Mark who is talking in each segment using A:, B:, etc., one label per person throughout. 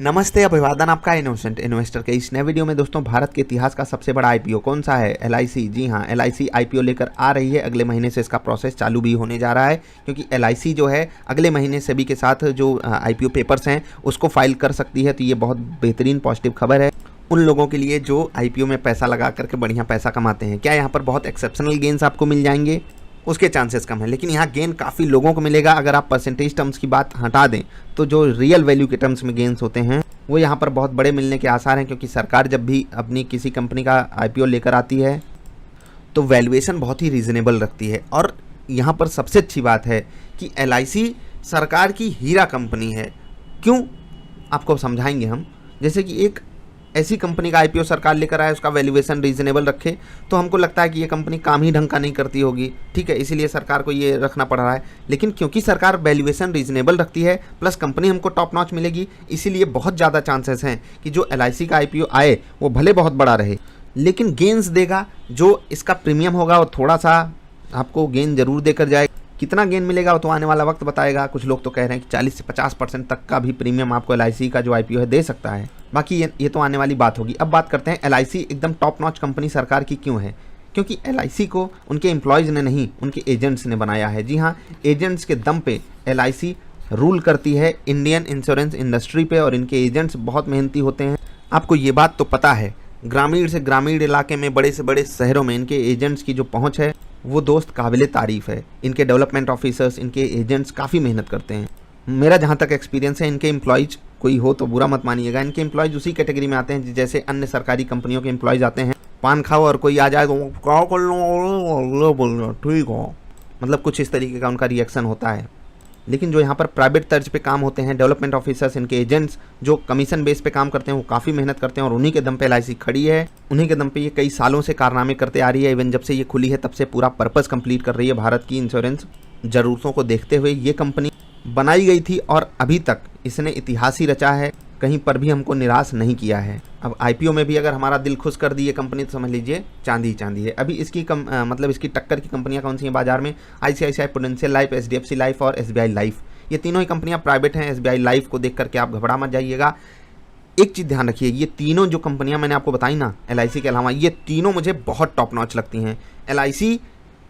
A: नमस्ते, अभिवादन आपका इनोसेंट इन्वेस्टर के इस नए वीडियो में। दोस्तों, भारत के इतिहास का सबसे बड़ा आईपीओ कौन सा है? एलआईसी। जी हाँ, एलआईसी आईपीओ लेकर आ रही है। अगले महीने से इसका प्रोसेस चालू भी होने जा रहा है, क्योंकि एलआईसी जो है अगले महीने सेबी के साथ जो आईपीओ पेपर्स हैं उसको फाइल कर सकती है। तो ये बहुत बेहतरीन पॉजिटिव खबर है उन लोगों के लिए जो आईपीओ में पैसा लगा करके बढ़िया पैसा कमाते हैं। क्या यहाँ पर बहुत एक्सेप्शनल गेन्स आपको मिल जाएंगे? उसके चांसेस कम है, लेकिन यहाँ गेन काफ़ी लोगों को मिलेगा। अगर आप परसेंटेज टर्म्स की बात हटा दें तो जो रियल वैल्यू के टर्म्स में गेन्स होते हैं वो यहाँ पर बहुत बड़े मिलने के आसार हैं, क्योंकि सरकार जब भी अपनी किसी कंपनी का आईपीओ लेकर आती है तो वैल्यूएशन बहुत ही रीजनेबल रखती है। और यहाँ पर सबसे अच्छी बात है कि एलआईसी सरकार की हीरा कंपनी है। क्यों, आपको समझाएंगे हम। जैसे कि एक ऐसी कंपनी का आईपीओ सरकार लेकर आए, उसका वैल्यूएशन रीजनेबल रखे, तो हमको लगता है कि ये कंपनी काम ही ढंग का नहीं करती होगी, ठीक है, इसीलिए सरकार को ये रखना पड़ रहा है। लेकिन क्योंकि सरकार वैल्यूएशन रीजनेबल रखती है प्लस कंपनी हमको टॉप नॉच मिलेगी, इसीलिए बहुत ज़्यादा चांसेस हैं कि जो एलआईसी का आईपीओ आए वो भले बहुत बड़ा रहे लेकिन गेन्स देगा। जो इसका प्रीमियम होगा वो थोड़ा सा आपको गेन जरूर देकर जाए। कितना गेन मिलेगा वो तो आने वाला वक्त बताएगा। कुछ लोग तो कह रहे हैं कि 40 से 50% तक का भी प्रीमियम आपको एलआईसी का जो आईपीओ है दे सकता है। बाकी ये तो आने वाली बात होगी। अब बात करते हैं एलआईसी एकदम टॉप नॉच कंपनी सरकार की क्यों है। क्योंकि एलआईसी को उनके एम्प्लॉयज़ ने नहीं, उनके एजेंट्स ने बनाया है। जी हाँ, एजेंट्स के दम पे एलआईसी रूल करती है इंडियन इंश्योरेंस इंडस्ट्री पे, और इनके एजेंट्स बहुत मेहनती होते हैं। आपको ये बात तो पता है, ग्रामीण से ग्रामीण इलाके में, बड़े से बड़े शहरों में इनके एजेंट्स की जो पहुँच है वो दोस्त काबिले तारीफ़ है। इनके डेवलपमेंट ऑफिसर्स, इनके एजेंट्स काफ़ी मेहनत करते हैं। मेरा जहाँ तक एक्सपीरियंस है, इनके एम्प्लॉयज़, कोई हो तो बुरा मत मानिएगा, इनके एम्प्लॉयज़ उसी कैटेगरी में आते हैं जैसे अन्य सरकारी कंपनियों के एम्प्लॉयज़ आते हैं। पान खाओ और कोई आ जाए तो क्या कर लो, बोल लो ठीक हो, मतलब कुछ इस तरीके का उनका रिएक्शन होता है। लेकिन जो यहाँ पर प्राइवेट तर्ज पे काम होते हैं, डेवलपमेंट ऑफिसर्स, इनके एजेंट्स जो कमीशन बेस पे काम करते हैं, वो काफ़ी मेहनत करते हैं और उन्हीं के दम पे एलआईसी खड़ी है। उन्हीं के दम पे ये कई सालों से कारनामे करते आ रही है। इवन जब से ये खुली है तब से पूरा पर्पस कंप्लीट कर रही है। भारत की इंश्योरेंस ज़रूरतों को देखते हुए ये कंपनी बनाई गई थी और अभी तक इसने इतिहास ही रचा है, कहीं पर भी हमको निराश नहीं किया है। अब आईपीओ में भी अगर हमारा दिल खुश कर दी ये कंपनी तो समझ लीजिए चांदी चांदी है। अभी इसकी मतलब इसकी टक्कर की कंपनियां कौन सी हैं बाजार में? ICICI prudential life, HDFC life और एसबीआई लाइफ। ये तीनों ही कंपनियां प्राइवेट हैं। एसबीआई लाइफ को देख करके आप घबरा मत जाइएगा। एक चीज़ ध्यान रखिए, ये तीनों जो कंपनियां मैंने आपको बताई ना एलआईसी के अलावा, ये तीनों मुझे बहुत टॉप नॉच लगती हैं। एलआईसी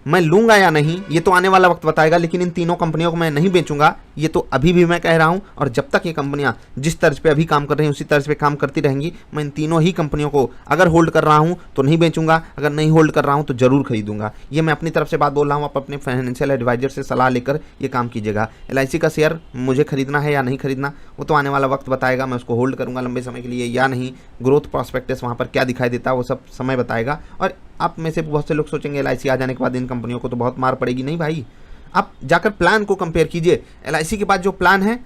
A: मैं लूँगा या नहीं ये तो आने वाला वक्त बताएगा, लेकिन इन तीनों कंपनियों को मैं नहीं बेचूंगा, ये तो अभी भी मैं कह रहा हूं। और जब तक ये कंपनियां जिस तर्ज पे अभी काम कर रही हैं उसी तर्ज पे काम करती रहेंगी, मैं इन तीनों ही कंपनियों को अगर होल्ड कर रहा हूं तो नहीं बेचूंगा, अगर नहीं होल्ड कर रहा हूं तो जरूर खरीदूंगा। ये मैं अपनी तरफ से बात बोल रहा हूँ। आप अपने फाइनेंशियल एडवाइजर से सलाह लेकर ये काम कीजिएगा। एलआईसी का शेयर मुझे खरीदना है या नहीं खरीदना वो तो आने वाला वक्त बताएगा। मैं उसको होल्ड करूँगा लंबे समय के लिए या नहीं, ग्रोथ प्रॉस्पेक्टस वहाँ पर क्या दिखाई देता है वो सब समय बताएगा। और आप में से बहुत से लोग सोचेंगे एलआईसी आ जाने के बाद इन कंपनियों को तो बहुत मार पड़ेगी। नहीं भाई, आप जाकर प्लान को कंपेयर कीजिए। एलआईसी के पास जो प्लान है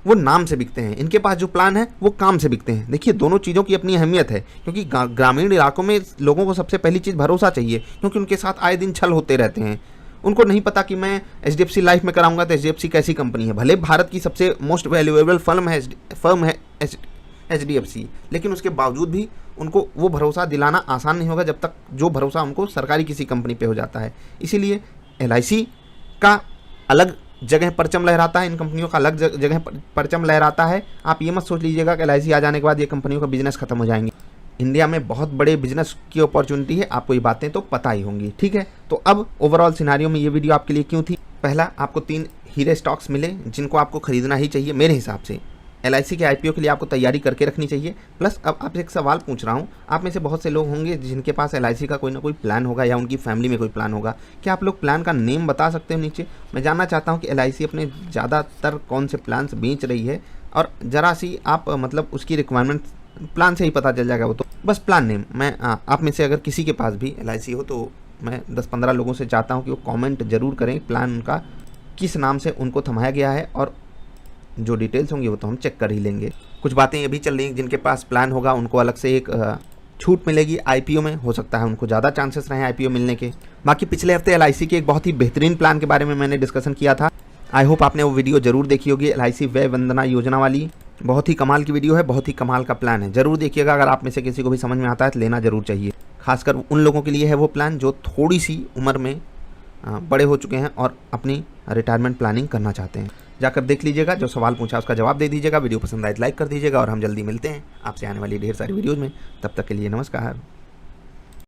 A: वो नाम से बिकते हैं, इनके पास जो प्लान है वो काम से बिकते हैं। देखिए, दोनों चीज़ों की अपनी अहमियत है, क्योंकि ग्रामीण इलाकों में लोगों को सबसे पहली चीज़ भरोसा चाहिए, क्योंकि उनके साथ आए दिन छल होते रहते हैं। उनको नहीं पता कि मैं एचडीएफसी लाइफ में कराऊंगा तो एचडीएफसी कैसी कंपनी है। भले भारत की सबसे मोस्ट वैल्यूएबल फर्म है एचडीएफसी, लेकिन उसके बावजूद भी उनको वो भरोसा दिलाना आसान नहीं होगा जब तक जो भरोसा उनको सरकारी किसी कंपनी पे हो जाता है। इसीलिए एलआईसी का अलग जगह परचम लहराता है, इन कंपनियों का अलग जगह परचम लहराता है। आप ये मत सोच लीजिएगा कि एलआईसी आ जाने के बाद ये कंपनियों का बिजनेस खत्म हो जाएंगे। इंडिया में बहुत बड़े बिजनेस की अपॉर्चुनिटी है, आपको ये बातें तो पता ही होंगी, ठीक है। तो अब ओवरऑल सिनारियो में ये वीडियो आपके लिए क्यों थी? पहला, आपको 3 हीरे स्टॉक्स मिले जिनको आपको खरीदना ही चाहिए मेरे हिसाब से। एलआईसी के आईपीओ के लिए आपको तैयारी करके रखनी चाहिए। प्लस अब आपसे एक सवाल पूछ रहा हूँ, आप में से बहुत से लोग होंगे जिनके पास एलआईसी का कोई ना कोई प्लान होगा या उनकी फैमिली में कोई प्लान होगा। क्या आप लोग प्लान का नेम बता सकते हो नीचे? मैं जानना चाहता हूँ कि एलआईसी अपने ज़्यादातर कौन से प्लान्स बेच रही है, और ज़रा सी आप मतलब उसकी रिक्वायरमेंट प्लान से ही पता चल जाएगा वो तो। बस प्लान नेम। मैं आप में से अगर किसी के पास भी एलआईसी हो तो मैं 10-15 लोगों से चाहता हूँ कि वो कॉमेंट ज़रूर करें प्लान उनका किस नाम से उनको थमाया गया है, और जो डिटेल्स होंगी वो तो हम चेक कर ही लेंगे। कुछ बातें ये भी चल रही हैं, जिनके पास प्लान होगा उनको अलग से एक छूट मिलेगी आईपीओ में, हो सकता है उनको ज़्यादा चांसेस रहे आईपीओ मिलने के। बाकी पिछले हफ्ते एलआईसी के एक बहुत ही बेहतरीन प्लान के बारे में मैंने डिस्कशन किया था। आई होप आपने वो वीडियो जरूर देखी होगी। एलआईसी व्यय वंदना योजना वाली बहुत ही कमाल की वीडियो है, बहुत ही कमाल का प्लान है, जरूर देखिएगा। अगर आप में से किसी को भी समझ में आता है तो लेना जरूर चाहिए। खासकर उन लोगों के लिए है वो प्लान जो थोड़ी सी उम्र में बड़े हो चुके हैं और अपनी रिटायरमेंट प्लानिंग करना चाहते हैं। जाकर देख लीजिएगा, जो सवाल पूछा उसका जवाब दे दीजिएगा। वीडियो पसंद आए तो लाइक कर दीजिएगा और हम जल्दी मिलते हैं आपसे आने वाली ढेर सारी वीडियोज़ में। तब तक के लिए नमस्कार।